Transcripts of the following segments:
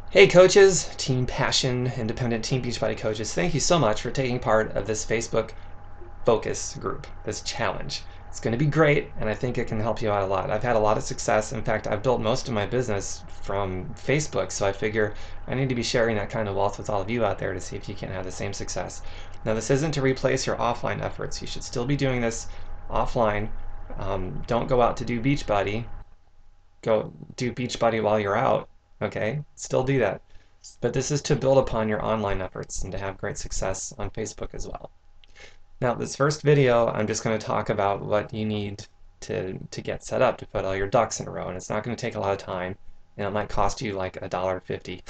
Hey coaches, Team Passion, Independent Team Beachbody coaches, thank you so much for taking part of this Facebook focus group, this challenge. It's going to be great, and I think it can help you out a lot. I've had a lot of success. In fact, I've built most of my business from Facebook, so I figure I need to be sharing that kind of wealth with all of you out there to see if you can have the same success. Now, this isn't to replace your offline efforts. You should still be doing this offline. Don't go out to do Beachbody. Go do Beachbody while you're out, okay? Still do that. But this is to build upon your online efforts and to have great success on Facebook as well. Now, this first video, I'm just going to talk about what you need to get set up to put all your ducks in a row. And it's not going to take a lot of time, and it might cost you like $1.50.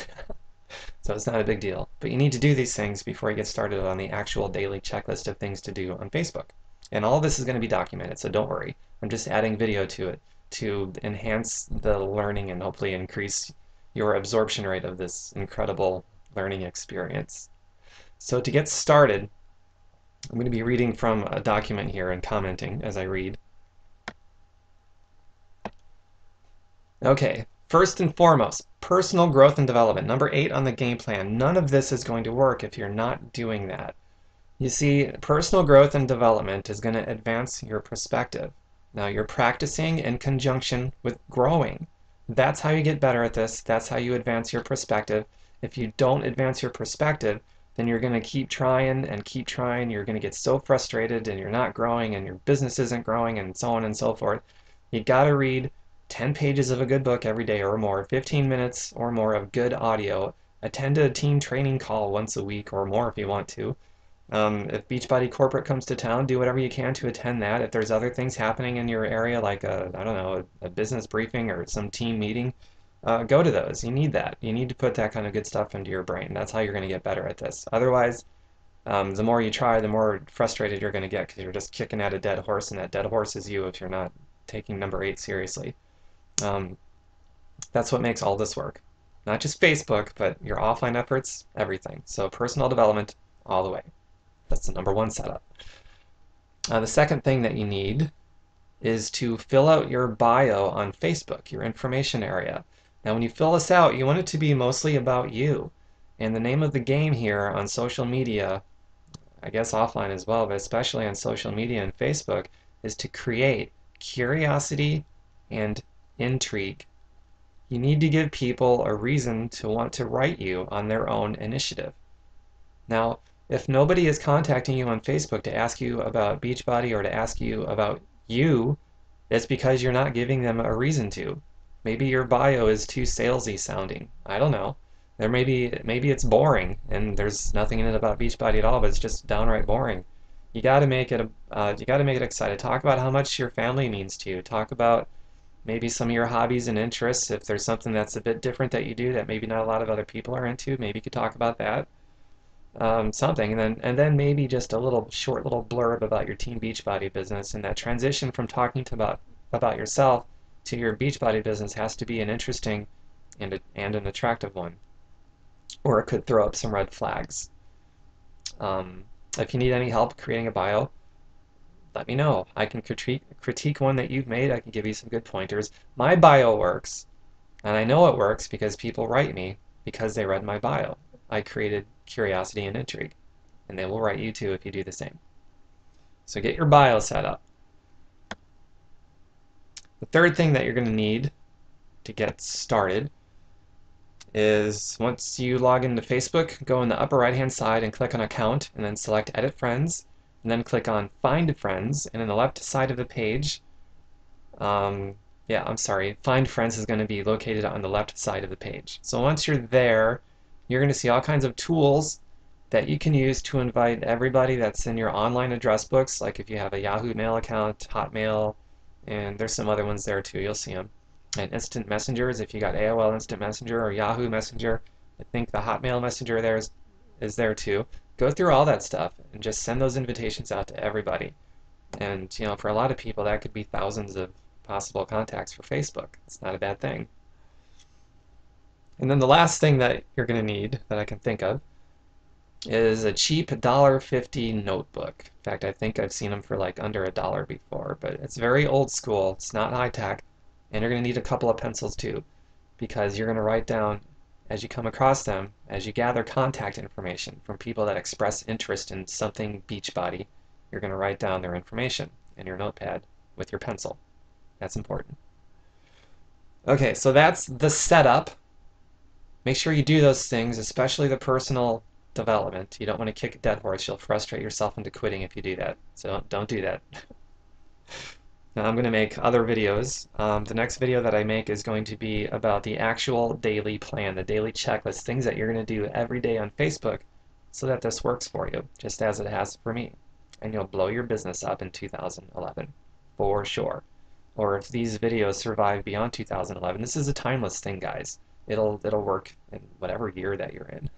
So it's not a big deal. But you need to do these things before you get started on the actual daily checklist of things to do on Facebook. And all of this is going to be documented, so don't worry. I'm just adding video to it to enhance the learning and hopefully increase your absorption rate of this incredible learning experience. So to get started, I'm going to be reading from a document here and commenting as I read. Okay, first and foremost, personal growth and development. Number 8 on the game plan. None of this is going to work if you're not doing that. You see, personal growth and development is going to advance your perspective. Now you're practicing in conjunction with growing. That's how you get better at this. That's how you advance your perspective. If you don't advance your perspective, then you're going to keep trying and keep trying. You're going to get so frustrated and you're not growing and your business isn't growing and so on and so forth. You got to read 10 pages of a good book every day or more, 15 minutes or more of good audio, attend a team training call once a week or more if you want to. If Beachbody Corporate comes to town, do whatever you can to attend that. If there's other things happening in your area, like I don't know, a business briefing or some team meeting, go to those. You need that. You need to put that kind of good stuff into your brain. That's how you're going to get better at this. Otherwise, the more you try, the more frustrated you're going to get because you're just kicking at a dead horse, and that dead horse is you if you're not taking number 8 seriously. That's what makes all this work. Not just Facebook, but your offline efforts, everything. So personal development all the way. That's the number 1 setup. The second thing that you need is to fill out your bio on Facebook, your information area. Now when you fill this out, you want it to be mostly about you. And the name of the game here on social media, I guess offline as well, but especially on social media and Facebook, is to create curiosity and intrigue. You need to give people a reason to want to write you on their own initiative. Now, if nobody is contacting you on Facebook to ask you about Beachbody or to ask you about you, it's because you're not giving them a reason to. Maybe your bio is too salesy sounding. I don't know. Maybe it's boring and there's nothing in it about Beachbody at all, but it's just downright boring. You got to make it exciting. Talk about how much your family means to you. Talk about maybe some of your hobbies and interests. If there's something that's a bit different that you do that maybe not a lot of other people are into, maybe you could talk about that. Something, and then maybe just a short little blurb about your Team Beachbody business, and that transition from talking about yourself to your Beachbody business has to be an interesting and an attractive one, or it could throw up some red flags. If you need any help creating a bio, let me know. I can critique one that you've made. I can give you some good pointers. My bio works, and I know it works because people write me because they read my bio. I created curiosity and intrigue, and they will write you too if you do the same. So get your bio set up. The third thing that you're going to need to get started is once you log into Facebook, go in the upper right hand side and click on account, and then select edit friends, and then click on find friends, and in the left side of the page, find friends is going to be located on the left side of the page. So once you're there, you're going to see all kinds of tools that you can use to invite everybody that's in your online address books, like if you have a Yahoo Mail account, Hotmail, and there's some other ones there too, you'll see them. And instant messengers, if you got AOL Instant Messenger or Yahoo Messenger, I think the Hotmail Messenger there is there too. Go through all that stuff and just send those invitations out to everybody. And for a lot of people that could be thousands of possible contacts for Facebook. It's not a bad thing. And then the last thing that you're going to need that I can think of is a cheap $1.50 notebook. In fact, I think I've seen them for like under $1 before, but it's very old school. It's not high tech, and you're going to need a couple of pencils too, because you're going to write down as you come across them, as you gather contact information from people that express interest in something Beachbody, you're going to write down their information in your notepad with your pencil. That's important. Okay, so that's the setup. Make sure you do those things, especially the personal development. You don't want to kick a dead horse. You'll frustrate yourself into quitting if you do that. So don't do that. Now I'm going to make other videos. The next video that I make is going to be about the actual daily plan, the daily checklist, things that you're going to do every day on Facebook so that this works for you, just as it has for me. And you'll blow your business up in 2011, for sure. Or if these videos survive beyond 2011, this is a timeless thing, guys. It'll work in whatever year that you're in.